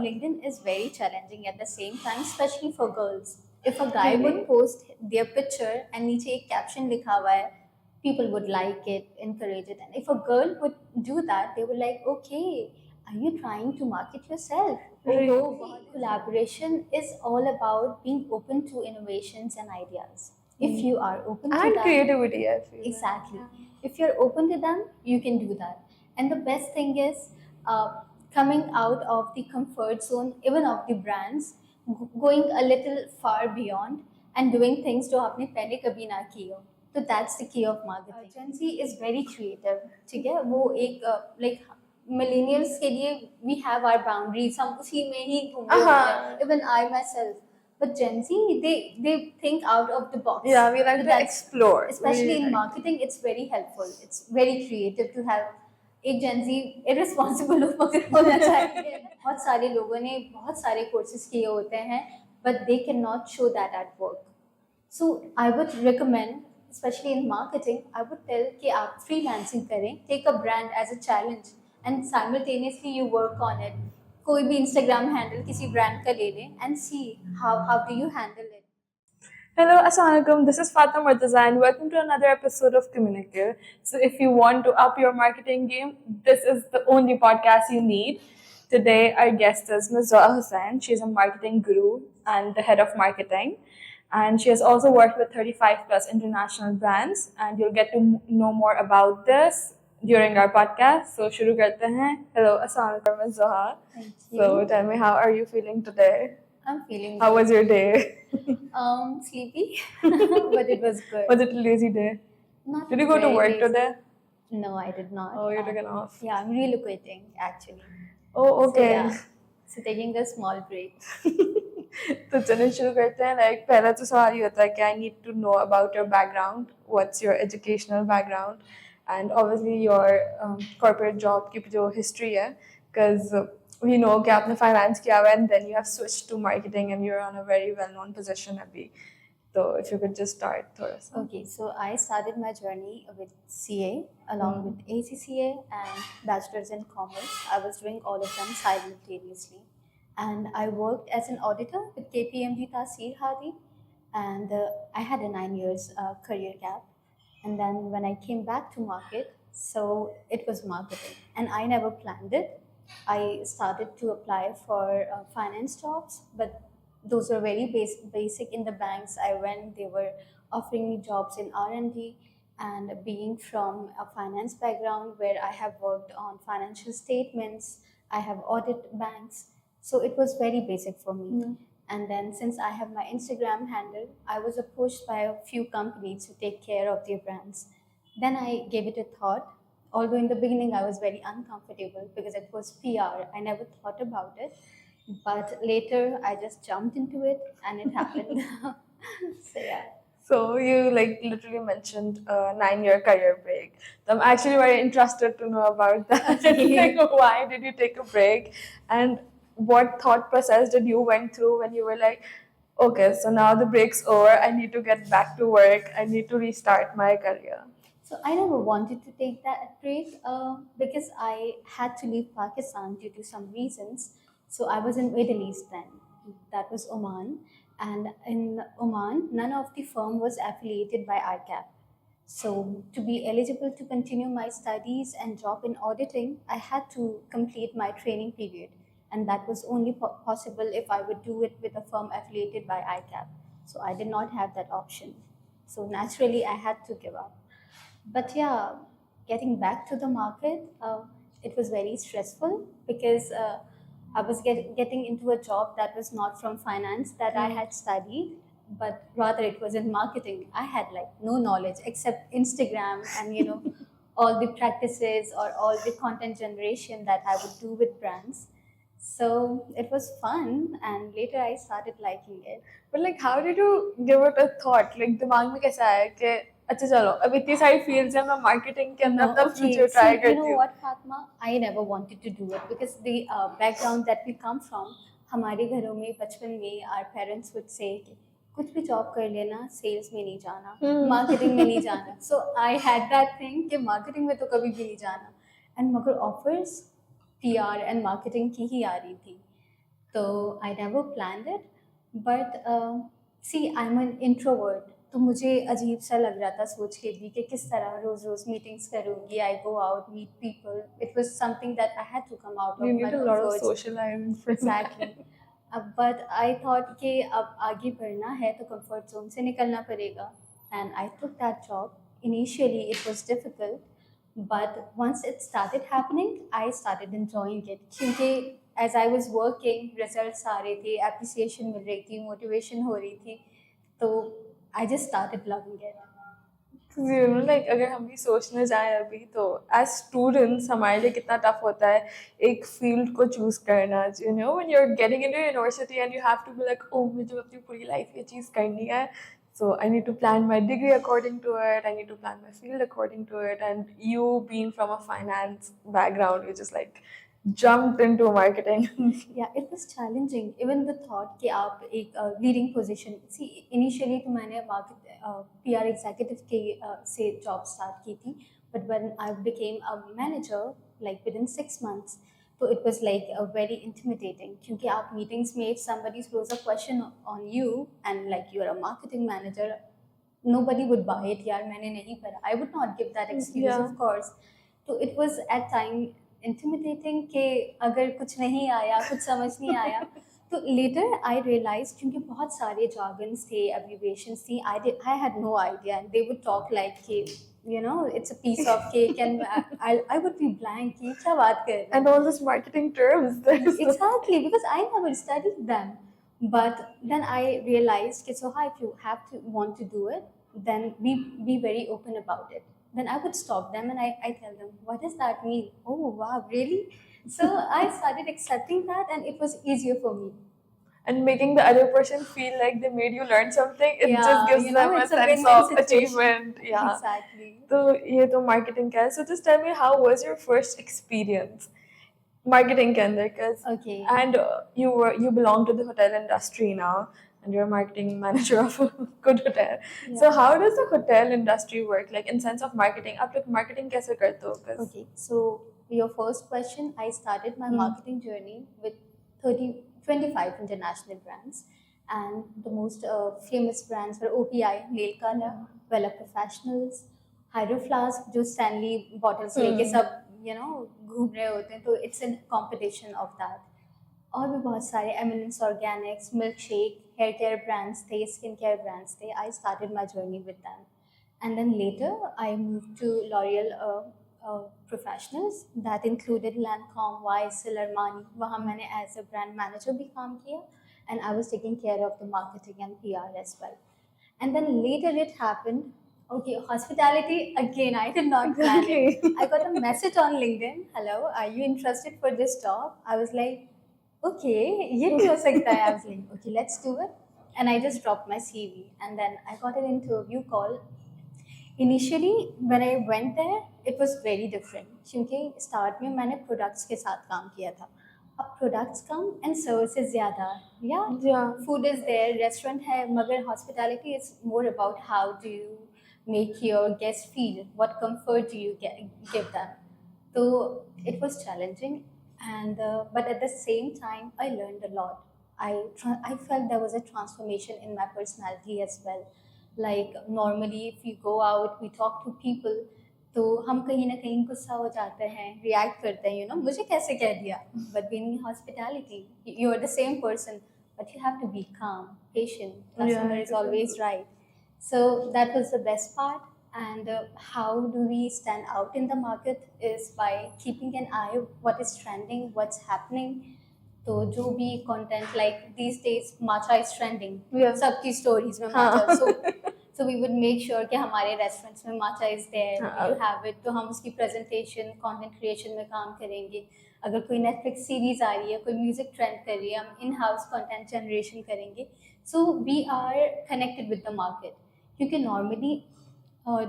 LinkedIn is very challenging at the same time, especially for girls. If a guy would post their picture and नीचे एक caption लिखा हुआ है, people would like it, encourage it. And if a girl would do that, they were like, okay, are you trying to market yourself? Right. Although collaboration is all about being open to innovations and ideas. If you are open to And that, creativity, I feel. exactly. If you're open to them, you can do that. And the best thing is coming out of the comfort zone, even of the brands, going a little far beyond and doing things जो आपने पहले कभी ना की हो. So that's the key of marketing. Gen Z is very creative. ठीक है, वो एक like millennials के लिए we have our boundaries. हम उसी में ही घूम रहे होते हैं. Even I myself. But Gen Z, they think out of the box. Yeah, we like So to that's- explore. Especially We in like- marketing, it's very helpful. It's very creative to have एक Gen Z irresponsible लोग मगर होना चाहिए. बहुत सारे लोगों ने बहुत सारे कोर्सेज किए होते हैं, but they cannot show that at work. So I would recommend, especially in marketing, I would tell कि आप freelancing करें, take a brand as a challenge and simultaneously you work on it. कोई भी Instagram handle किसी brand का ले लें and see how do you handle it. Hello, Assalamualaikum. This is Fatma Murtaza and welcome to another episode of Communicate. So, if you want to up your marketing game, this is the only podcast you need. Today, our guest is Ms. Zoa Hussain. She's a marketing guru and the head of marketing. And she has also worked with 35 plus international brands. And you'll get to know more about this during our podcast. So, shuru karte hain. Hello, Assalamualaikum, Ms. Zoha. Thank you. So, tell me, how are you feeling today? I'm feeling How was your day? sleepy, but it was good. Was it a lazy day? Not Did you go to very work lazy. today? No, I did not. Oh, you took an off. Yeah, I'm relocating actually. Oh, okay. So, yeah, so taking a small break. तो चलिए शुरू करते हैं. Like पहला तो सवाल ये होता है कि I need to know about your background. What's your educational background? And obviously your corporate job की जो history है. Because we know कि आपने finance किया हुआ है and then you have switched to marketing and you're on a very well-known position अभी. So if you could just start थोड़ा सा. Okay, so I started my journey with CA along with ACCA and Bachelor's in Commerce. I was doing all of them simultaneously. And I worked as an auditor with KPMG Taseer Hadi. And I had a 9 years career gap. And then when I came back to market, so it was marketing. And I never planned it. I started to apply for finance jobs, but those were very basic in the banks. I went, they were offering me jobs in R&D, and being from a finance background where I have worked on financial statements, I have audited banks, so it was very basic for me. And then since I have my Instagram handle, I was approached by a few companies to take care of their brands. Then I gave it a thought. Although in the beginning I was very uncomfortable because it was PR, I never thought about it. But later I just jumped into it and it happened. So yeah. So you like literally mentioned a 9-year career break. So I'm actually very interested to know about that. Like, why did you take a break? And what thought process did you went through when you were like, okay, so now the break's over, I need to get back to work, I need to restart my career. So I never wanted to take that break because I had to leave Pakistan due to some reasons. So I was in Middle East then. That was Oman. And in Oman, none of the firm was affiliated by ICAP. So to be eligible to continue my studies and job in auditing, I had to complete my training period. And that was only possible if I would do it with a firm affiliated by ICAP. So I did not have that option. So naturally, I had to give up. But yeah, getting back to the market, it was very stressful because I was getting into a job that was not from finance that I had studied, but rather it was in marketing. I had like no knowledge except Instagram and all the practices or all the content generation that I would do with brands. So it was fun, and later I started liking it. But like, how did you give it a thought? Like, दिमाग में कैसा आया कि अच्छा चलो अब इतनी सारी fields हैं मैं marketing के अंदर अपना future try you करती know हूँ. what, Fatma? I never wanted to do it because the background that we come from, हमारे घरों में बचपन में our parents would say कि कुछ भी job कर लेना, sales में नहीं जाना, marketing में नहीं जाना. So I had that thing कि marketing में तो कभी भी नहीं जाना. And मगर offers PR and marketing की ही आ रही थी. तो I never planned it, but see, I'm an introvert. तो मुझे अजीब सा लग रहा था सोच के भी कि किस तरह रोज रोज मीटिंग्स करूँगी. I go out, meet people. It was something that I had to come out You of my need a lot of comfort zone. socializing for that. Exactly. But I thought कि अब आगे बढ़ना है तो comfort zone से निकलना पड़ेगा. And I took that job. Initially, it was difficult, but once it started happening, I started enjoying it. क्योंकि as I was working, results आ रहे थे, appreciation मिल रही थी, motivation हो रही थी, तो I just started loving it. You know, like अगर हम भी सोचने जाएं अभी तो as students हमारे लिए कितना tough होता है एक field को choose करना. You know, when you're getting into university and you have to be like, oh मुझे अपनी पूरी life ये चीज़ करनी है. So I need to plan my degree according to it. I need to plan my field according to it. And you being from a finance background, you just like jumped into marketing. Yeah, it was challenging. Even the thought कि आप एक leading position. See, initially तो मैंने market PR executive के से job start की थी. But when I became a manager, like within 6 months, so it was like very intimidating. क्योंकि आप meetings में if somebody throws a question on you and like you're a marketing manager, nobody would buy it. यार मैंने नहीं पढ़ा. I would not give that excuse, Yeah. of course. So it was at time intimidating कि अगर कुछ नहीं आया, कुछ समझ नहीं आया. तो later I realized क्योंकि बहुत सारे jargons थे, abbreviations थी, I had no idea, and they would talk like कि you know it's a piece of cake, and I would be blank कि क्या बात कर रहे हैं. And all those marketing terms. Exactly, because I never studied them. But then I realized कि so if you have to want to do it, then be very open about it. Then I would stop them and I tell them, what does that mean? Oh wow, really? So I started accepting that, and it was easier for me. And making the other person feel like they made you learn something, it Yeah, just gives you know, them a it's a sense win-win of situation. achievement. Yeah. Exactly. So ये तो marketing का है. So just tell me, how was your first experience marketing के अंदर? Cause Okay. and you belong to the hotel industry now, and you're a marketing manager of a good hotel. Yeah. So how does the hotel industry work? Like in sense of marketing, आप लोग marketing कैसे करते हो? 'Cause Okay, so your first question, I started my marketing journey with 25 international brands, and the most famous brands were OPI, Nail Color, Vela Professionals, Hydro Flask, जो Stanley bottles लेके सब you know घूम रहे होते हैं, तो it's a competition of that. और भी बहुत सारे Eminence Organics, Milkshake, hair care brands थे, skin care brands थे. I started my journey with them. And then later, I moved to L'Oreal Professionals. That included Lancome, YSL, Armani. वहाँ मैंने as a brand manager भी काम किया, and I was taking care of the marketing and PR as well. And then later it happened. Okay, hospitality again. I did not plan it. I got a message on LinkedIn. Hello, are you interested for this job? I was like, okay, ये भी हो सकता है. I was like, okay, let's do it. And I just dropped my CV, and then I got an interview call. Initially, when I went there, it was very different. क्योंकि start में मैंने products के साथ काम किया था. अब products come and services ज़्यादा. Yeah. Food is there, restaurant है, मगर hospitality is more about how do you make your guests feel, what comfort do you give them. So it was challenging, and but at the same time, I learned a lot. I felt there was a transformation in my personality as well. Like normally, if you go out, we talk to people, तो हम कहीं ना कहीं गुस्सा हो जाते हैं, react करते हैं, you know, मुझे कैसे कह दिया. But being in hospitality, you are the same person, but you have to be calm, patient. Customer is always right. So that was the best part. And how do we stand out in the market is by keeping an eye what is trending, what's happening. तो जो भी content, like these days matcha is trending. Yeah. सबकी stories में matcha. So we would make sure कि हमारे restaurants में matcha is there. You have it. तो हम उसकी presentation, content creation में काम करेंगे. अगर कोई Netflix series आ रही है, कोई music trend कर रही है, हम in-house content generation करेंगे. So we are connected with the market. क्योंकि normally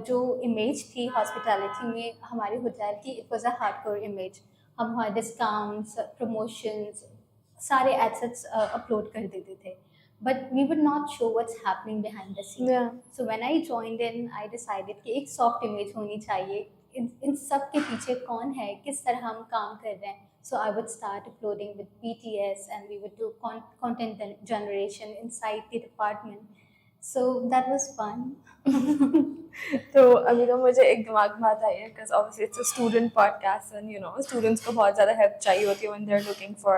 जो image थी hospitality में हमारे hotel की, it was a hardcore image. हम वहाँ discounts, promotions, सारे assets upload कर देते थे. But we would not show what's happening behind the scenes. Yeah. So when I joined in, I decided कि एक soft image होनी चाहिए. इन सब के पीछे कौन है, किस तरह हम काम कर रहे हैं. So I would start uploading with BTS, and we would do content generation inside the department. So that was fun. तो अभी तो मुझे एक दिमाग में आता है because obviously it's a student podcast and you know students को बहुत ज़्यादा help चाहिए होती है when they're looking for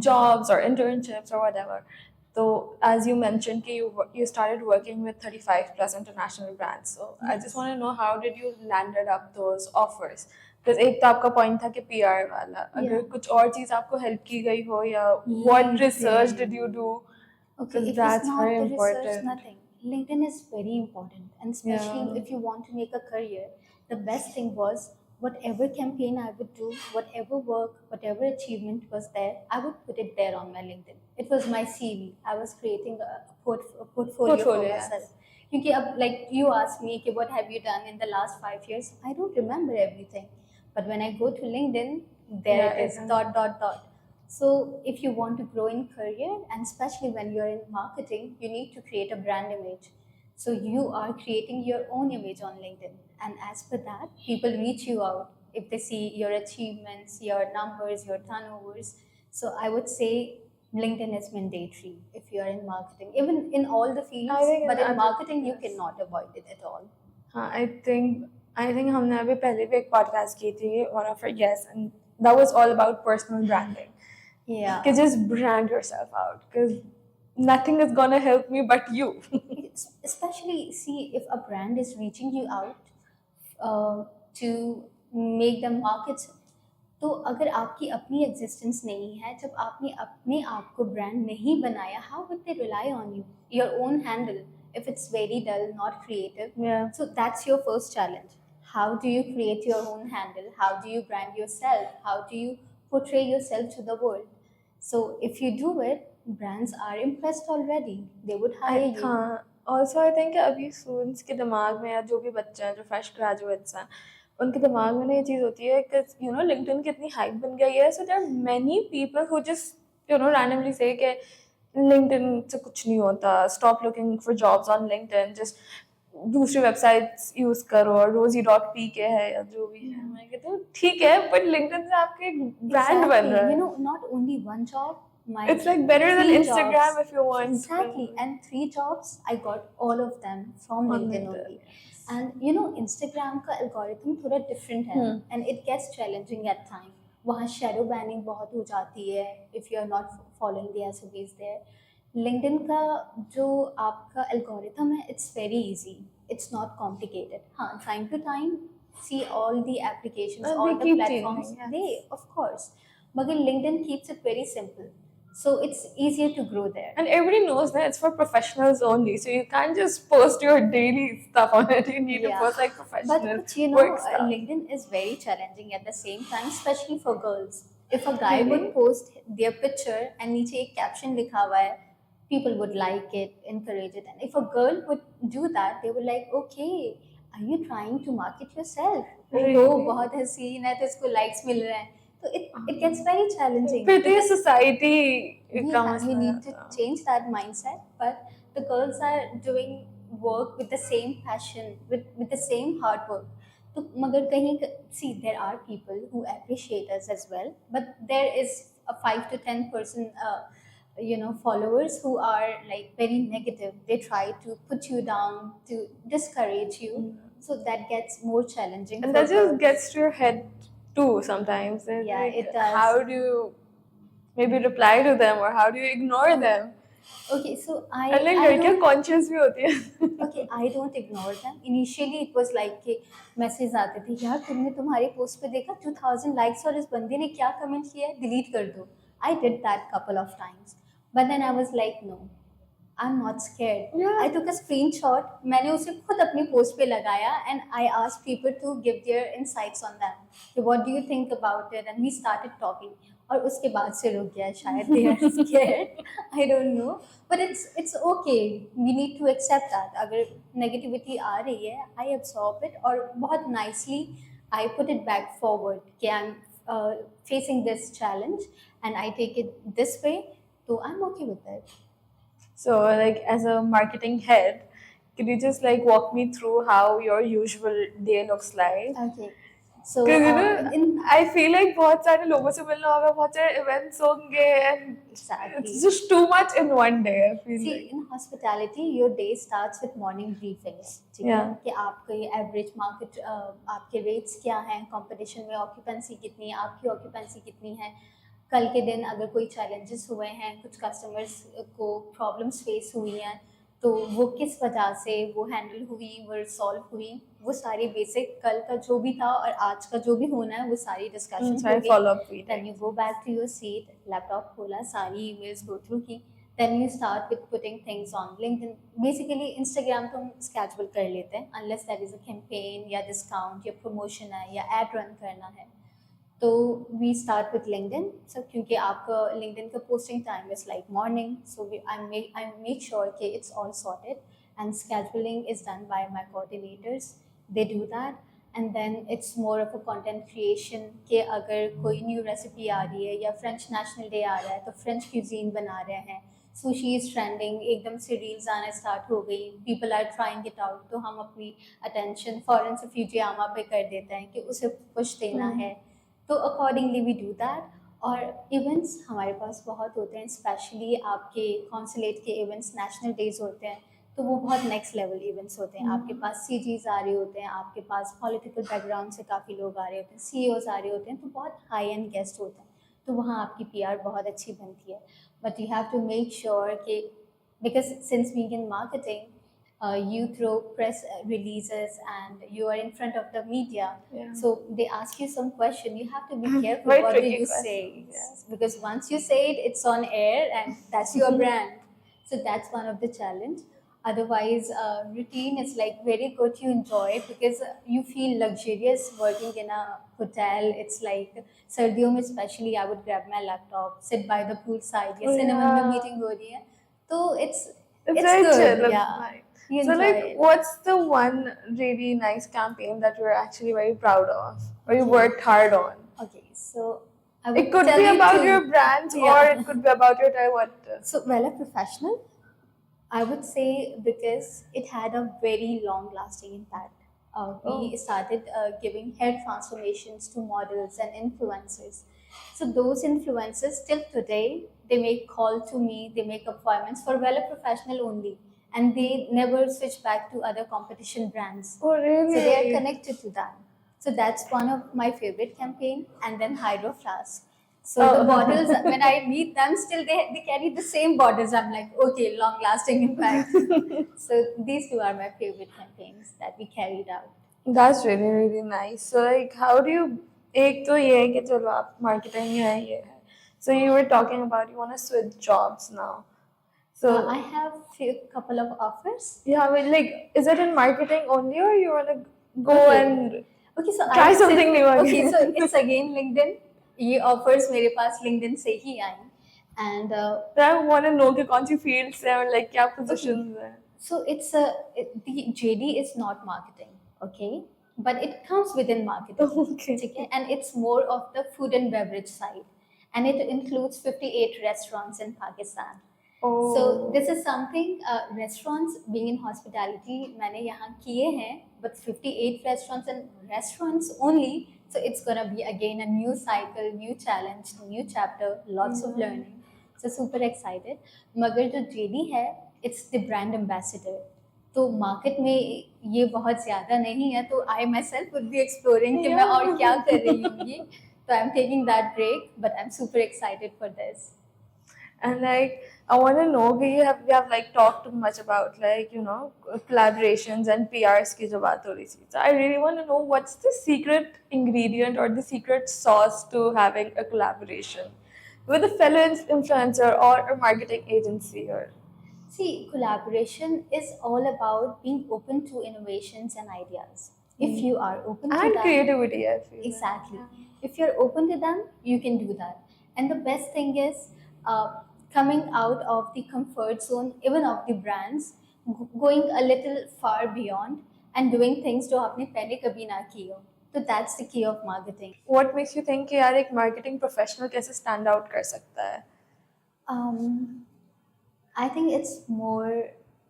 jobs or internships or whatever. So as you mentioned कि you started working with 35 plus international brands. So I just want to know how did you landed up those offers? Because एक तो आपका point था कि PR वाला. अगर Yeah. कुछ और चीज़ आपको help की गई हो या what research did you do? Okay, Because if that's it's not very the research, important. nothing. LinkedIn is very important, and especially Yeah. if you want to make a career. The best thing was whatever campaign I would do, whatever work, whatever achievement was there, I would put it there on my LinkedIn. It was my CV. I was creating a portfolio for Portfolio, myself. yes. Because like you asked me, कि what have you done in the last 5 years? I don't remember everything, but when I go to LinkedIn, there Yeah, it is, it is. dot dot dot. So if you want to grow in career, and especially when you're in marketing, you need to create a brand image. So you are creating your own image on LinkedIn, and as per that, people reach you out if they see your achievements, your numbers, your turnovers. So I would say LinkedIn is mandatory if you are in marketing, even in all the fields. I think in But in other- marketing, you yes. cannot avoid it at all. हाँ, I think हमने अभी पहले भी एक podcast की थी one of our guests and that was all about personal branding. Yeah. कि just brand yourself out because nothing is gonna help me but you. Especially, see, if a brand is reaching you out to make them markets, तो अगर आपकी अपनी existence नहीं है, जब आपने अपने आप को ब्रांड नहीं बनाया, how would they rely on you, your own handle, if it's very dull, not creative? Yeah. So that's your first challenge. How do you create your own handle? How do you brand yourself? How do you portray yourself to the world? So if you do it, brands are impressed already. They would hire you. हाँ, also I think अभी students के दिमाग में या जो भी बच्चे हैं जो fresh graduates हैं उनके दिमाग में ना ये चीज़ होती है कि you know LinkedIn कितनी hype बन गई है, so there are many people who just you know randomly say कि LinkedIn से कुछ नहीं होता, stop looking for jobs on LinkedIn, just दूसरी वेबसाइट्स यूज करो और rosie.pk है या जो भी है, मैं कहती हूँ ठीक है but LinkedIn से आपके एक ब्रांड बन रहा है. You know, not only one job. It's like better than 3 Instagram jobs. if you want. Exactly, and 3 jobs, I got all of them from On LinkedIn LinkedIn, only. And you know, Instagram का algorithm थोड़ा different है, and it gets challenging at time. वहाँ shadow banning बहुत हो जाती है if you are not following the SOPs there. LinkedIn का जो आपका algorithm है, it's very easy. It's not complicated. हाँ, time to time, see all the applications, And all they the keep platforms. changing, yes. They, of course. But LinkedIn keeps it very simple. So it's easier to grow there. And everybody knows that it's for professionals only, so you can't just post your daily stuff on it. You need to Yeah. post like professional But you know, work stuff. LinkedIn is very challenging at the same time, especially for girls. If a guy Really? would post their picture and नीचे एक caption लिखा हुआ है, people would like it, encourage it. And if a girl would do that, they would like, okay, are you trying to market yourself? Really? Oh, बहुत हसीन है तो इसको likes मिल रहे हैं. So it gets very challenging. Pretty because society का we मसला need to है. change that mindset, but the girls are doing work with the same passion, with the same hard work. तो मगर कहीं see, there are people who appreciate us as well, but there is a 5 to 10% you know, followers who are like very negative. They try to put you down, to discourage you. So that gets more challenging. And for that just girls. gets to your head too sometimes. It's Yeah, like, it does. How do you maybe reply to them or how do you ignore them? Okay, so And like I लड़कियाँ don't, conscious भी होती हैं. okay, I don't ignore them. Initially, it was like कि message आते थे, यार तुमने तुम्हारे पोस्ट पे देखा 2000 likes और इस बंदे ने क्या कमेंट किया है, डिलीट कर दो. I did that couple of times, but then I was like, no, I'm not scared. Yeah. I took a screenshot. मैंने उसे खुद अपनी पोस्ट पे लगाया and I asked people to give their insights on that. So what do you think about it? And we started talking. और उसके बाद से रुक गया शायद. They are scared. I don't know. But it's okay. We need to accept that. अगर negativity आ रही है, I absorb it और बहुत nicely I put it back forward कि I'm facing this challenge and I take it this way. So I'm okay with it. So like as a marketing head, could you just like walk me through how your usual day looks like? Okay. So Because you know, in I feel like बहुत सारे लोगों से मिलना होगा, बहुत सारे events होंगे, and exactly. it's just too much in one day. I feel See, like. in hospitality, your day starts with morning briefings. ठीक है Yeah. कि आपके एवरेज मार्केट आपके रेट्स क्या हैं, कंपटीशन में ऑक्यूपेंसी कितनी है, आपकी ऑक्यूपेंसी कितनी है, कल के दिन अगर कोई चैलेंजेस हुए हैं, कुछ कस्टमर्स को प्रॉब्लम्स फेस हुई हैं, तो वो किस वजह से वो हैंडल हुई, वो सॉल्व हुई, वो सारी बेसिक कल का जो भी था और आज का जो भी होना है वो सारी डिस्कशन सारे हो follow up गई. Then you go back to your seat, laptop खोला, सारी emails go through की, then you start with putting things on LinkedIn. Basically Instagram तो हम schedule कर लेते हैं unless there is a campaign या discount या promotion है या ad run करना है. तो we start with LinkedIn. So क्योंकि आपका LinkedIn का posting time is like morning, so I make sure कि it's all sorted and scheduling is done by my coordinators. They do that. And then it's more of a content creation कि अगर कोई new recipe आ रही है या French National Day आ रहा है तो French cuisine बना रहे हैं, sushi is trending, एकदम से reels आना start हो गई, people are trying it out, तो हम अपनी attention फ़ौरन से Fujiyama पे कर देते हैं कि उसे push देना है, तो अकॉर्डिंगली वी डू दैट. और इवेंट्स हमारे पास बहुत होते हैं, स्पेशली आपके कॉन्सुलेट के इवेंट्स, नेशनल डेज होते हैं, तो वो बहुत नेक्स्ट लेवल इवेंट्स होते हैं. आपके पास सीजीज आ रहे होते हैं, आपके पास पॉलिटिकल बैकग्राउंड से काफ़ी लोग आ रहे होते हैं, सीईओज आ रहे होते हैं, तो बहुत हाई एंड गेस्ट होते हैं, तो वहाँ आपकी पीआर बहुत अच्छी बनती है. But you have to make sure कि because since being in marketing, you throw press releases and you are in front of the media. Yeah. So they ask you some question. You have to be careful Very what do tricky you say. questions. Because once you say it, it's on air and that's your brand. So that's one of the challenge. Otherwise, routine is like very good. You enjoy it because you feel luxurious working in a hotel. It's like सर्दियों में especially I would grab my laptop, sit by the poolside. या cinema में Yeah. meeting हो रही है, तो it's very good. chill. It's Yeah. nice. You So, enjoy like, it. what's the one really nice campaign that you're actually very proud of, or you Okay. worked hard on? Okay, so I would It could tell be you about two. your brands, or Yeah. it could be about your time. What? So well, a professional, I would say, because it had a very long-lasting impact. We Oh. started giving hair transformations to models and influencers. So those influencers still today, they make call to me, they make appointments for well, a professional only, and they never switch back to other competition brands. Oh, really? So they are connected to that. So that's one of my favorite campaign. And then Hydro Flask. So the Oh. bottles, when I meet them, still they carry the same bottles. I'm like, okay, long lasting impact. So these two are my favorite campaigns that we carried out. That's really really nice. So, like, how do you? एक तो ये है कि चलो आप marketing में है ये है. So you were talking about you want to switch jobs now. So I have few couple of offers. yeah, I mean, like, is it in marketing only, or you want to go Okay. and Okay, so try I would say- something new again? Okay, so it's again LinkedIn. ये offers मेरे पास LinkedIn से ही आई, and I want to know कि कौन सी fields है और like क्या positions हैं. so the JD is not marketing, okay, but it comes within marketing. Okay. ठीक है? And it's more of the food and beverage side, and it includes 58 restaurants in Pakistan. Oh. So this is something, restaurants being in hospitality मैंने यहाँ किए हैं, but 58 restaurants and restaurants only, so it's gonna be again a new cycle, new challenge, new chapter, lots of learning. So super excited. मगर जो JD है, it's the brand ambassador. तो market में ये बहुत ज़्यादा नहीं है, तो I myself would be exploring कि मैं और क्या कर रही हूँ ये. So I'm taking that break, but I'm super excited for this. And like, I want to know कि we have like talked much about like, you know, collaborations and PRs की जो बात हो रही थी. So I really want to know what's the secret ingredient or the secret sauce to having a collaboration with a fellow influencer or a marketing agency or. See, collaboration is all about being open to innovations and ideas. If you are open to And them, creativity, I feel. exactly. If you're open to them, you can do that. And the best thing is coming out of the comfort zone, even of the brands, going a little far beyond and doing things जो आपने पहले कभी ना की हो. So that's the key of marketing. What makes you think कि यार एक marketing professional कैसे stand out कर सकता है? I think it's more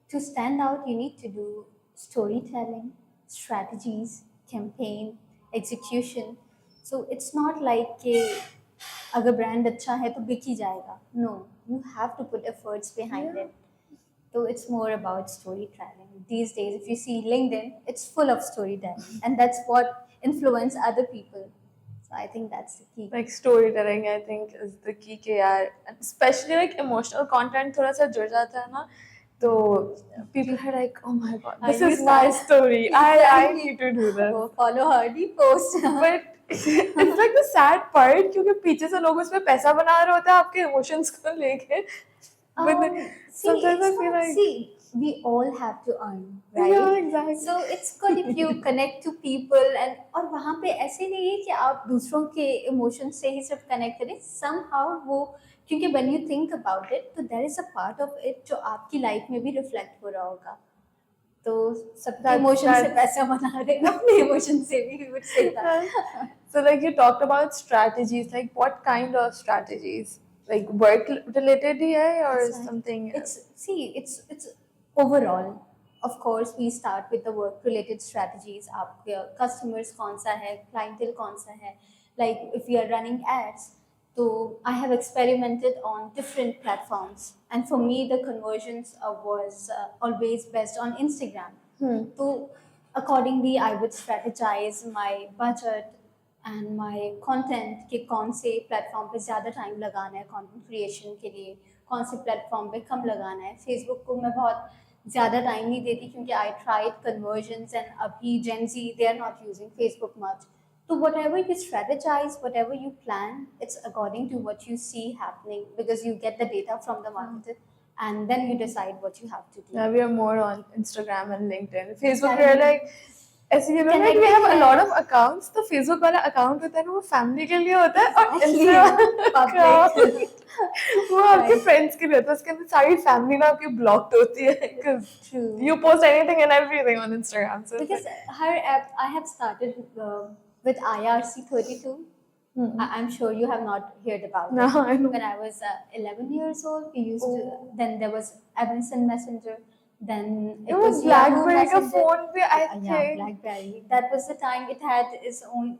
to stand out, you need to do storytelling, strategies, campaign, execution. So it's not like कि अगर brand अच्छा है तो बिक ही जाएगा. No, you have to put efforts behind it. So it's more about storytelling. These days, if you see LinkedIn, it's full of storytelling, and that's what influence other people. So I think that's the key. Like storytelling, I think, is the key के यार, especially like emotional content थोड़ा सा जुड़ जाता है ना, तो people are like, oh my god, this You is my start- story. I Exactly. need to do this. Oh, follow her, post. But it's like the sad part क्योंकि पीछे से लोग उसमें पैसा बना रहे होते हैं आपके emotions को लेके. But then sometimes I feel like we all have to earn, right? yeah, exactly. So it's good if you connect to people and और वहाँ पे ऐसे नहीं है कि आप दूसरों के emotions से ही सिर्फ connect करें. Somehow वो क्योंकि when you think about it, तो there is a part of it जो आपकी life में भी reflect हो रहा होगा. तो सबके emotion से पैसा बना रहे हैं, अपने emotion से भी, we would say that. So like you talked about strategies, like what kind of strategies? Like work related here or That's right. something? It's overall. Of course, we start with the work related strategies. आपके customers कौन सा है, clientele कौन सा है. Like if we are running ads, so I have experimented on different platforms, and for me the conversions was always best on Instagram. So accordingly, I would strategize my budget and my content कि कौन से platform पे ज़्यादा time लगाना है content creation के लिए, कौन से प्लेटफॉर्म पे कम लगाना है. फेसबुक को मैं बहुत ज़्यादा टाइम नहीं देती क्योंकि आई ट्राइड कन्वर्जन्स एंड अभी Gen Z they are not using Facebook much. So whatever you strategize, whatever you plan, it's according to what you see happening because you get the data from the market and then you decide what you have to do. Yeah, we are more on Instagram and LinkedIn. Facebook, Exactly. we're like, ऐसे you know, like we have a lot of accounts. तो Facebook वाला account होता है ना, वो family के लिए होता है और Instagram Public. वो आपके friends के लिए होता है. उसके अंदर सारी family ना आपकी blocked होती है because True. you post anything and everything on Instagram. So it's Because like, her app, I have started with IRC32. I'm sure you have not heard about no, it. I know. When I was 11 years old, we used to. Then there was Evanston Messenger. Then It was BlackBerry का Messenger. phone भी I Yeah, think. BlackBerry. That was the time it had its own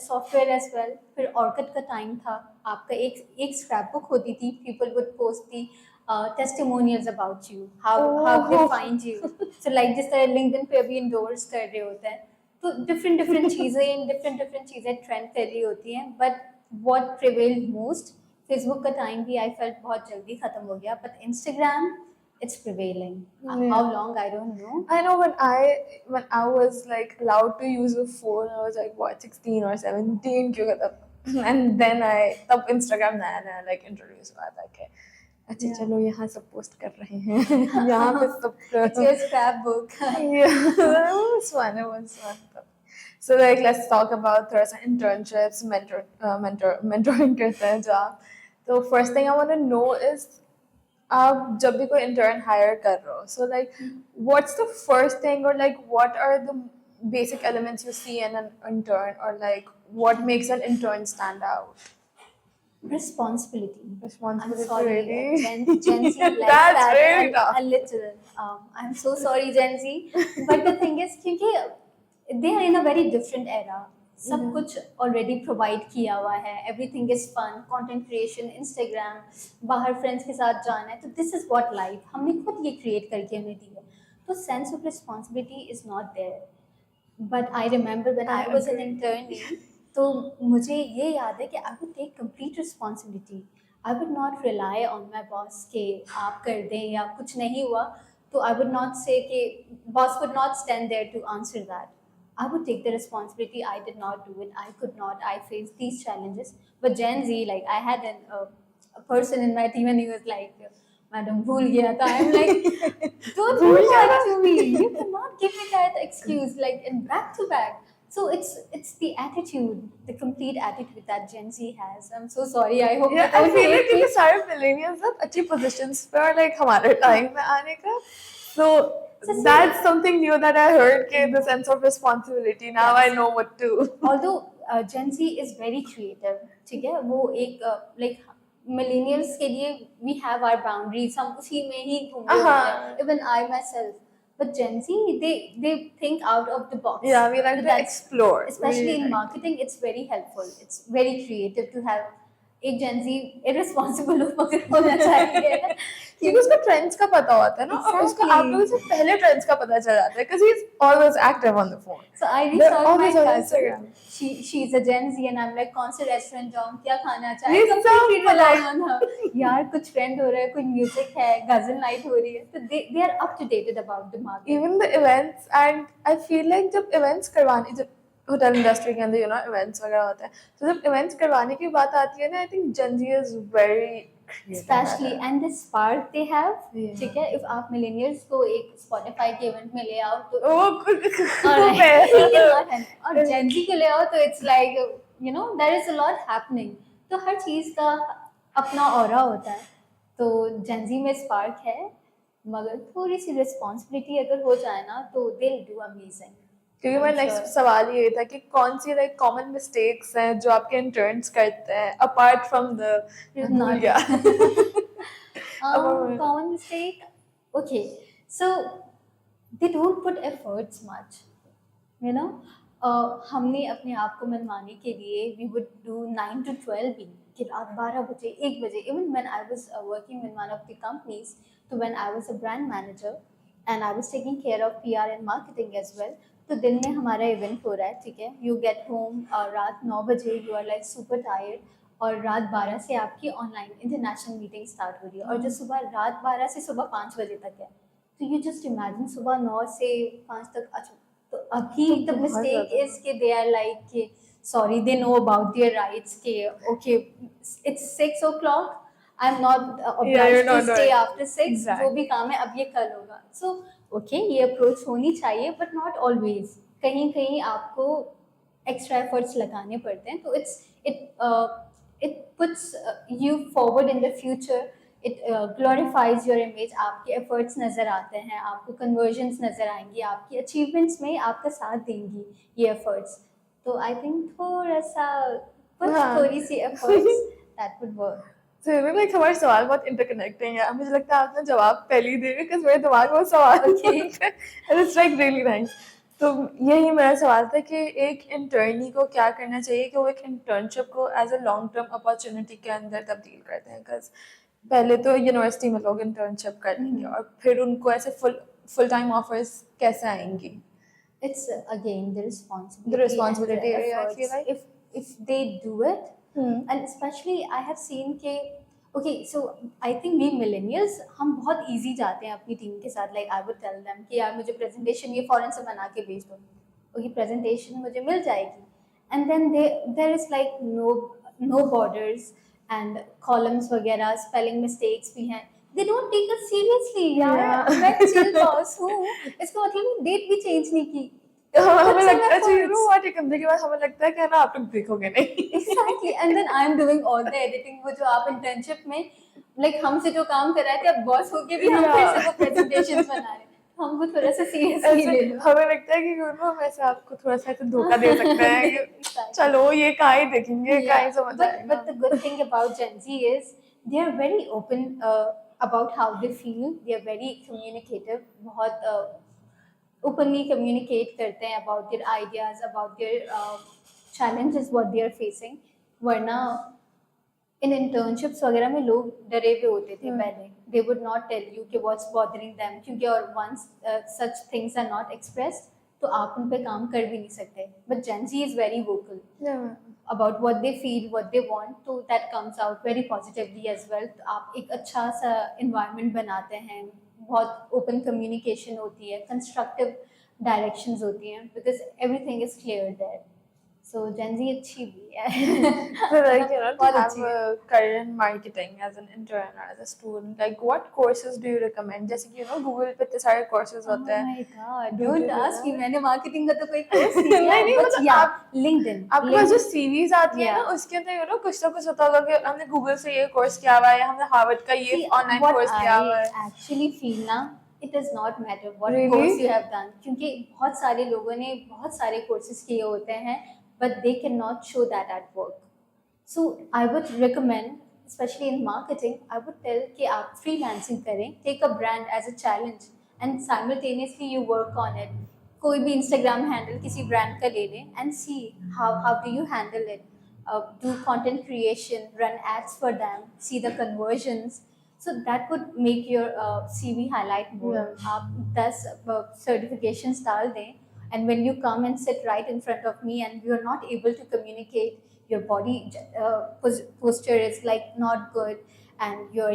software as well. फिर Orkut का time था. आपका एक scrapbook होती थी. People would post the testimonials about you. How they find you. So like जिस तरह LinkedIn पे अभी endorse कर रहे होते हैं. तो different चीज़ें different चीज़ें trend कर रही होती हैं. But what prevailed most? Facebook का time भी I felt बहुत जल्दी खत्म हो गया. But Instagram, it's prevailing. How long I don't know. I know when I was like allowed to use a phone, I was like what 16 or 17 क्यों तब and then I तब Instagram नया like introduce हुआ था कि अच्छा चलो यहाँ सब post कर रहे हैं यहाँ पे सब It's your scrapbook. yeah it was fun. So like let's talk about थोड़ा सा internships mentoring करते हैं जो आप. So first thing I want to know is आप जब भी कोई intern hire कर रहे हो, so like what's the first thing or like what are the basic elements you see in an intern or like what makes an intern stand out? Responsibility. Responsibility, I'm sorry, really? Gen Z likes That's that really tough. a little. I'm so sorry, Gen Z. But the thing is, क्योंकि they are in a very different era. सब कुछ already provide किया हुआ है. Everything is fun. Content creation, Instagram, बाहर friends के साथ जाना है. तो this is what life. हमने खुद ये create करके हमें दी है. तो sense of responsibility is not there. But I remember when I was an internee, तो मुझे ये याद है कि I would take complete responsibility. I would not rely on my boss कि आप कर दें या कुछ नहीं हुआ. तो I would not say कि boss would not stand there to answer that. I would take the responsibility. I did not do it. I could not. I faced these challenges. But Gen Z, like I had a person in my team and he was like, Madam, भूल गया था. I'm like, don't do that to me. You cannot give me that excuse like in back to back. So it's the attitude, the complete attitude that Gen Z has. I'm so sorry. I hope Yeah, you I don't feel like hate me. क्योंकि सारे millennials अब अच्छी positions पे और like हमारे time में आने का, so that's something new that I heard कि the sense of responsibility. Now I know what to. Although Gen Z is very creative, ठीक है, वो एक like millennials के लिए we have our boundaries, हम उसी में ही घूम रहे होते हैं. Even I myself, But Gen Z, they think out of the box. Yeah, we like So to that's, explore. especially We in like to- marketing, it's very helpful. It's very creative to have एक Gen Z irresponsible होना चाहिए क्योंकि उसको trends का पता होता है ना, और उसको आप लोगों से पहले ट्रेंड्स का पता चल जाता है, because he is always active on the phone. So I reached They're out my always on cousin. Instagram. She's a Gen Z and I'm like कौन से रेस्टोरेंट जाऊँ, क्या खाना He's चाहिए, so completely rely polite. on her. यार कुछ trend हो रहा है, कोई म्यूजिक है, गजल नाइट हो रही है, तो they are up to date about the market. Even the events, and I feel like जब events करवाने, जब होटल इंडस्ट्री के अंदर events वगैरह होते हैं, तो जब events करवाने की बात आती है ना, I think Gen Z is very creative. Especially and the spark they have. Yeah. ठीक है, if आप millennials को एक Spotify के event में ले आओ तो और Gen Z को ले आओ तो it's like there is a lot happening. तो हर चीज का अपना ऑरा होता है. तो Gen Z में स्पार्क है, मगर थोड़ी सी रिस्पॉन्सिबिलिटी अगर हो जाए ना तो they'll do amazing. क्योंकि मेरा नेक्स्ट सवाल ये था कि कौन सी लाइक कॉमन मिस्टेक्स हैं जो आपके इंटर्न्स करते हैं apart from the Common mistake. Okay, so they don't put efforts much. हमने अपने आप को मनवाने के लिए we would do 9 to 12 भी, कि रात 12 बजे 1 बजे. Even when I was working in one of the companies, so when I was a brand manager and I was taking care of PR and marketing as well, तो दिन में हमारा event हो रहा है, ठीक है, यू गेट होम रात 9 बजे, you are like super tired, और रात 12 से आपकी ऑनलाइन इंटरनेशनल मीटिंग स्टार्ट हो रही है, और जो सुबह रात 12 से सुबह 5 बजे तक है. तो यू जस्ट इमेजिन सुबह 9 से 5 तक. अच्छा, तो अभी द मिस्टेक इज कि दे आर लाइक कि sorry, they know about their rights कि okay it's 6 o'clock, I am not obliged to stay after 6, जो भी काम है अब ये कल होगा. सो ओके, ये अप्रोच होनी चाहिए, बट नॉट ऑलवेज. कहीं कहीं आपको एक्स्ट्रा एफर्ट्स लगाने पड़ते हैं, तो it puts you forward in the future. It glorifies your image. आपके एफर्ट्स नज़र आते हैं, आपको कन्वर्जन्स नज़र आएंगी, आपकी अचीवमेंट्स में आपका साथ देंगी ये एफर्ट्स. तो आई थिंक थोड़ा सा थोड़ी सी efforts that would work. So like हमारे सवाल बहुत इंटरकनेक्टिंग है, मुझे लगता है आपने जवाब पहले ही दे दिया, because मेरे दिमाग में वो सवाल and it's like really nice. तो यही मेरा सवाल था कि एक इंटर्नी को क्या करना चाहिए कि वो एक इंटर्नशिप को as a long term opportunity के अंदर तब्दील करते हैं. बिकॉज पहले तो यूनिवर्सिटी में लोग इंटर्नशिप करेंगे और फिर उनको ऐसे फुल टाइम ऑफर्स कैसे आएंगी. It's again the responsibility and the I efforts. feel like if they do it, and especially I have seen कि okay, so I think we millennials हम बहुत easy जाते हैं अपनी टीम के साथ. Like I would tell them कि यार मुझे presentation ये फौरन से बना के भेज दो, ओके presentation मुझे मिल जाएगी, and then there is like no borders and columns वगैरह, spelling mistakes भी हैं. They don't take us seriously. यार मैं chill boss हूँ, इसका मतलब डेट भी चेंज नहीं की. हमें लगता है what करने के बाद हमें लगता है कि ना आप लोग देखोगे नहीं. Exactly, and then I'm doing all the editing. वो जो आप internship में like हमसे जो काम कर रहे थे, अब बॉस होके भी हम फिर से वो presentations बना रहे हैं. हमको थोड़ा सा सीरियसली ले लो. हमें लगता है कि हम ऐसे आपको थोड़ा सा ऐसे धोखा दे सकते हैं कि चलो ये कहाँ ही देखेंगे, कहाँ ही समझ आएगा. But the good thing about Gen Z is they are very open about how they feel. They are very communicative. बहुत openly communicate करते हैं about their ideas, about their challenges what they are facing. वरना इन internships वगैरह में लोग डरे हुए होते थे पहले. They would not tell you कि what's bothering them, क्योंकि और once such things are not expressed, तो आप उन पे काम कर भी नहीं सकते. But Gen Z is very vocal about what they feel, what they want, so that comes out very positively as well. तो आप एक अच्छा सा environment बनाते हैं, बहुत open communication होती है, constructive directions होती हैं, because everything is clear there. So Gen Z अच्छी भी है. So like to बहुत have अच्छी है. a career in marketing as an intern or as a student, like what courses do you recommend? जैसे कि Google पे इतने सारे courses होते हैं. Oh my God, Do don't you do ask that? me. मैंने marketing का तो कोई course नहीं किया. नहीं, But मतलब yeah, LinkedIn. आपके पास जो CVs आती है ना, Yeah. उसके अंदर कुछ ना कुछ होता होगा कि हमने Google से ये कोर्स किया हुआ है, हमने हार्वर्ड का ये See, ऑनलाइन what कोर्स किया हुआ है. I actually feel ना, it does not matter what Really? course you have done, क्योंकि बहुत सारे लोगों ने बहुत सारे courses किए होते हैं, but they cannot show that at work. So I would recommend, especially in marketing, I would tell कि आप freelancing करें, take a brand as a challenge. and simultaneously you work on it. कोई भी Instagram handle किसी brand का ले ले and see how do you handle it. Do content creation, run ads for them, see the conversions. So that would make your CV highlight more. आप 10 certifications डाल दें, and when you come and sit right in front of me and you're not able to communicate, your body posture is like not good, and you're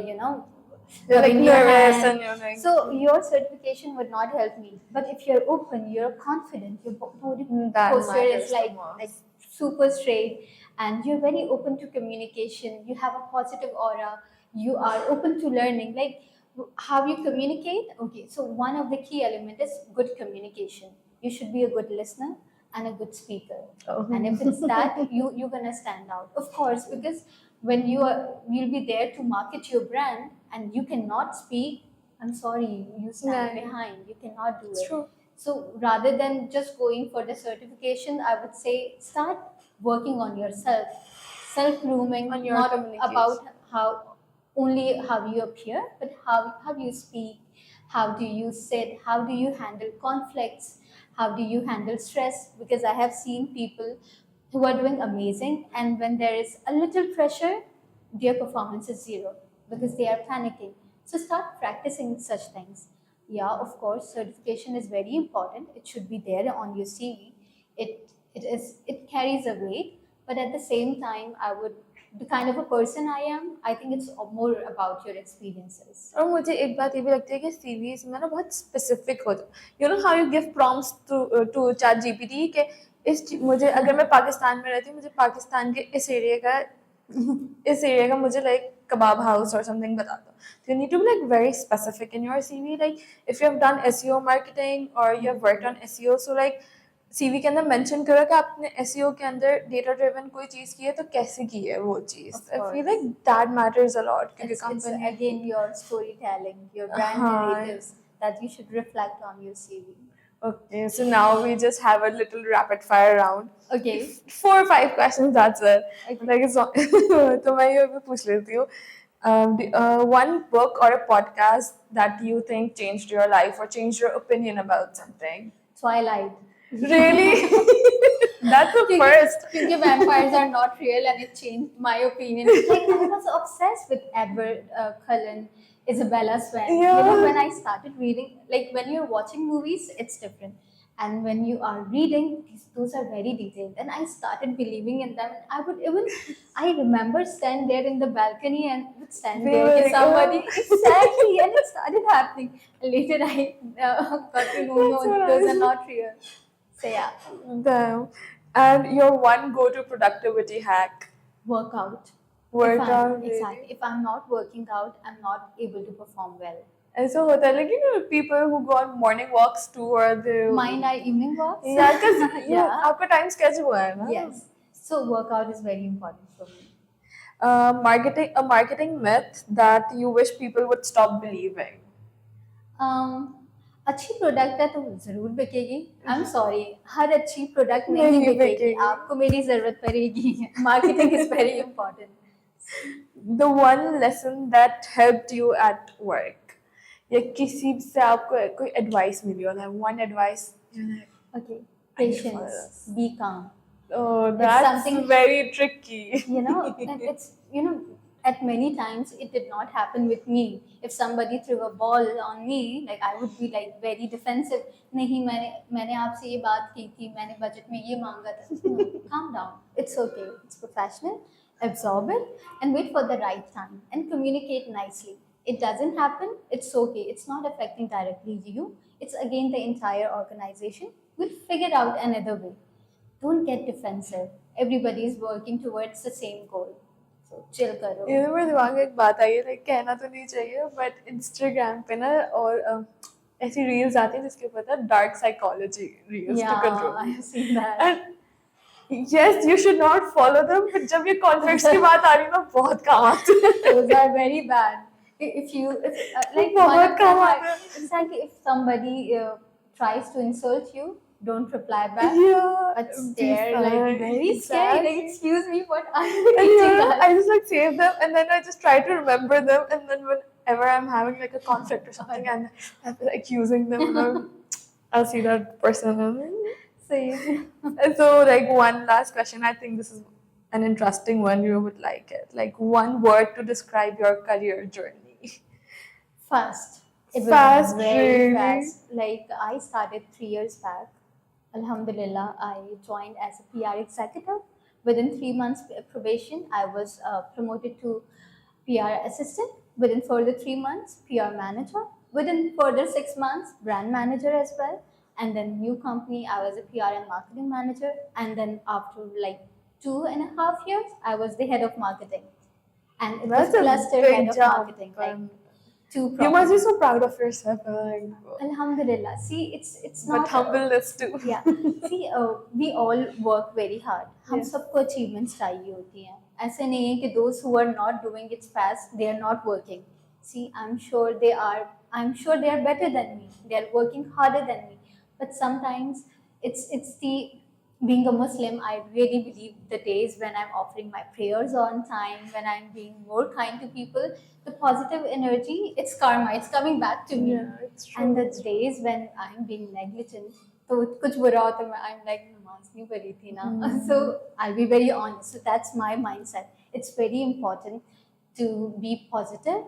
You're like rubbing your nervous hand. and you're like. So your certification would not help me. But if you're open, you're confident, your body That posture matters is the like most. super straight, and you're very open to communication. You have a positive aura. You are open to learning. Like how you communicate. Okay, so one of the key element is good communication. You should be a good listener and a good speaker. Oh. And if it's that, you're gonna stand out, of course, because when you'll be there to market your brand and you cannot speak. I'm sorry, you stand Yeah. behind. You cannot do It's it. true. So rather than just going for the certification, I would say start working on yourself, self grooming, On your not communication. about how you appear, but how you speak, how do you sit, how do you handle conflicts, how do you handle stress. Because I have seen people who are doing amazing, and when there is a little pressure, their performance is zero because they are panicking. So start practicing such things. Yeah, of course, certification is very important. It should be there on your CV. It carries a weight, but at the same time, I would, the kind of a person I am, I think it's more about your experiences. और मुझे एक बात ये भी लगती है कि CVs में ना बहुत स्पेसिफिक हो जाओ. You know how you give prompts to ChatGPT के मुझे अगर मैं पाकिस्तान में रहती हूँ, मुझे पाकिस्तान के इस एरिया का मुझे like kebab house or something बता दो. So you need to be like very specific in your CV. Like if you have done SEO marketing or you have worked on SEO, so like CV के अंदर mention करो कि आपने SEO के अंदर data driven कोई चीज की है तो कैसे की है वो चीज. Of I course. feel like that matters a lot क्योंकि It's company again your storytelling, your brand हाँ. narratives that you should reflect on your CV. Okay, so now we just have a little rapid fire round. Okay. 4 or 5 questions, that's it. Okay. Like it's not तो मैं ये भी पूछ लेती हूँ. One book or a podcast that you think changed your life or changed your opinion about something. Twilight. Really? That's the first. Because vampires are not real, and it changed my opinion. Like I was obsessed with Edward Cullen, Isabella Swan. You know, Yeah. when I started reading, like when you're watching movies, it's different, and when you are reading, those are very detailed. And I started believing in them. I remember stand there in the balcony and would stand They there were with like, somebody. oh. Exactly, and it started happening. Later, I got to know, That's no, what those I- are not real. So yeah, Damn. And your one go-to productivity hack. workout. Workout. Exactly. If I'm not working out, I'm not able to perform well. ऐसा होता है like you know people who go on morning walks too or they Mine are evening walks. yeah because Yeah. आपका time schedule हुआ है ना. Yes. So workout is very important for me. Marketing myth that you wish people would stop believing. अच्छी product है तो जरूर बिकेगी. I am sorry, हर अच्छी प्रोडक्ट नहीं नहीं बिकेगी. बिकेगी. आपको मेरी जरूरत पड़ेगी. Marketing is very important. The one lesson that helped you at work. या किसी से आपको कोई advice मिली हो like one advice. Okay. I need to follow Patience. this. Be calm. Oh, that's something- very tricky. You know, and it's, you know, at many times it did not happen with me. If somebody threw a ball on me, like I would be like very defensive. नहीं, मैंने आपसे ये बात की थी, मैंने budget में ये मांगा था. No, calm down. It's okay. It's professional. Absorb it and wait for the right time and communicate nicely. It doesn't happen. It's okay. It's not affecting directly you. It's again the entire organization. We'll figure out another way. Don't get defensive. Everybody is working towards the same goal. So chill करो. ये मेरे दिमाग में एक बात आई है like कहना तो नहीं चाहिए but Instagram पे ना और ऐसी reels आती हैं जिसके ऊपर था dark psychology reels to control. I have seen that. And yes, you should not follow them. But जब ये conflicts की बात आ रही है ना बहुत काम आते हैं. Those are very bad. If like बहुत one of काम them आते हैं. exactly, if somebody tries to insult you, don't reply back. Yeah. But be they're like fine. very scary. Like, Exactly. excuse me, what are you And teaching yeah, us? I just like save them and then I just try to remember them and then when whenever I'm having like a conflict or something and I'm like using them, I'll see that person. Same. And so, like, one last question. I think this is an interesting one. You would like it. Like, one word to describe your career journey. Fast. It was Fast, very really? fast. Like I started 3 years back. Alhamdulillah, I joined as a PR executive. Within 3 months probation, I was promoted to PR assistant. Within further 3 months, PR manager. Within further 6 months, brand manager as well. And then new company, I was a PR and marketing manager. And then after like 2.5 years, I was the head of marketing. And it That's was a cluster big head of jump. marketing. Like two You properties. must be so proud of yourself. Like, Alhamdulillah. See, it's but not. humbleness too. Yeah. See, we all work very hard. हम Yes. सबको achievements चाहिए होती हैं. ऐसे नहीं है कि those who are not doing it fast, they are not working. See, I'm sure they are. I'm sure they are better than me. They are working harder than me. But sometimes it's the being a Muslim, I really believe the days when I'm offering my prayers on time, when I'm being more kind to people, the positive energy, it's karma, it's coming back to me. Yeah, it's true. And the days when I'm being negligent, तो कुछ बुरा होता है, I'm like नमाज नहीं पढ़ी थी ना. So I'll be very honest. So that's my mindset. It's very important to be positive,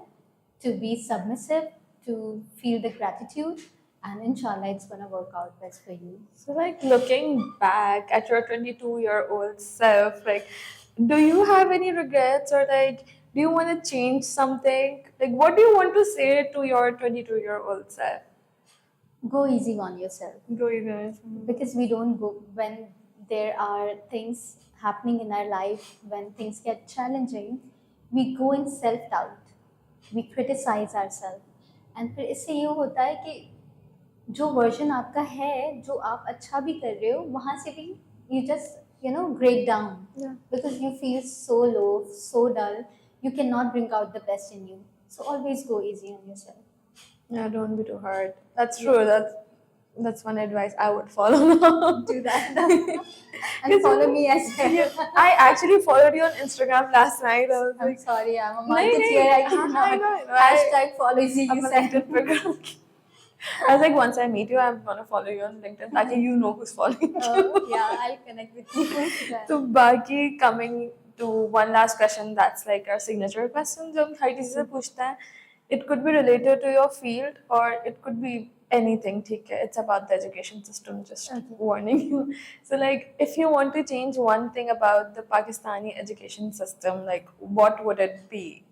to be submissive, to feel the gratitude, and inshallah it's gonna work out best for you. So, like, looking back at your 22-year-old self, like, do you have any regrets or, like, do you want to change something? Like, what do you want to say to your 22-year-old self? Go easy on yourself. Go either. Because we don't go when there are things happening in our life, when things get challenging, we go in self doubt, we criticize ourselves, and फिर इससे ये होता है कि जो version आपका है, जो आप अच्छा भी कर रहे हो, वहाँ से भी you just break down. Yeah. Because you feel so low, so dull, you cannot bring out the best in you. So always go easy on yourself. Yeah, don't be too hard. That's true. That's one advice I would follow now. Do that. And follow me as well. I actually followed you on Instagram last night. I was I'm like, sorry, I'm a नहीं, marketeer. नहीं. I cannot. I know. Hashtag follow Z. I'm You a said. LinkedIn program. I was like, once I meet you, I'm gonna follow you on LinkedIn, ताकि you know who's following you. Yeah, I'll connect with you. So, बाकी coming to one last question, that's like our signature question. जो हम हर किसी से पूछते हैं, it could be related to your field or it could be anything. ठीक है, it's about the education system. Just warning you. So, like, if you want to change one thing about the Pakistani education system, like, what would it be?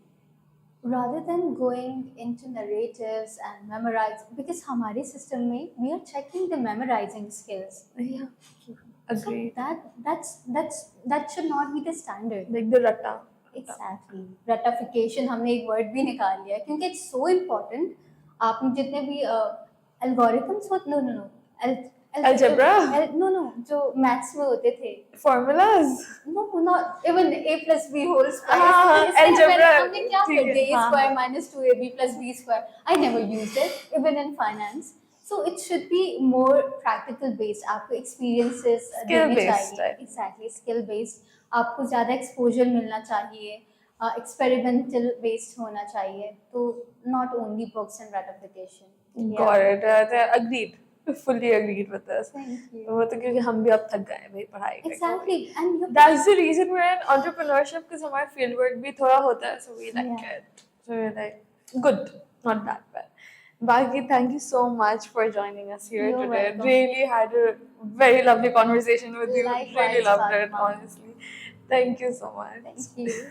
Rather than going into narratives and memorize, because हमारे system में we are checking the memorizing skills. Yeah, agree. So that should not be the standard. Like the ratta. Exactly. Ratification हमने एक word भी निकाल लिया क्योंकि it's so important. आपने जितने भी algorithms होते no Algebra? No जो maths में होते थे. Formulas? No, not even a plus b whole square. Algebra. हमने क्या कर दिया? A square minus 2ab plus b square. I never used it, even in finance. So it should be more practical based. आपको experiences Skill देने based, चाहिए. right? Exactly, skill based. आपको ज़्यादा exposure मिलना चाहिए. Experimental based होना चाहिए. तो not only books and ratification. Got it. Agreed. Fully agreed with this. Thank you. वो तो क्योंकि हम भी अब थक गए भाई पढ़ाई करके. Exactly, and you. That's the reason we're in entrepreneurship because हमारा field work भी थोड़ा होता है, so we like it. So we're like, good, not that bad. Baki, thank you so much for joining us here You're today. welcome. Really had a very lovely conversation with you. Likewise, Really loved it, Fatma. honestly. Thank you so much. Thank you.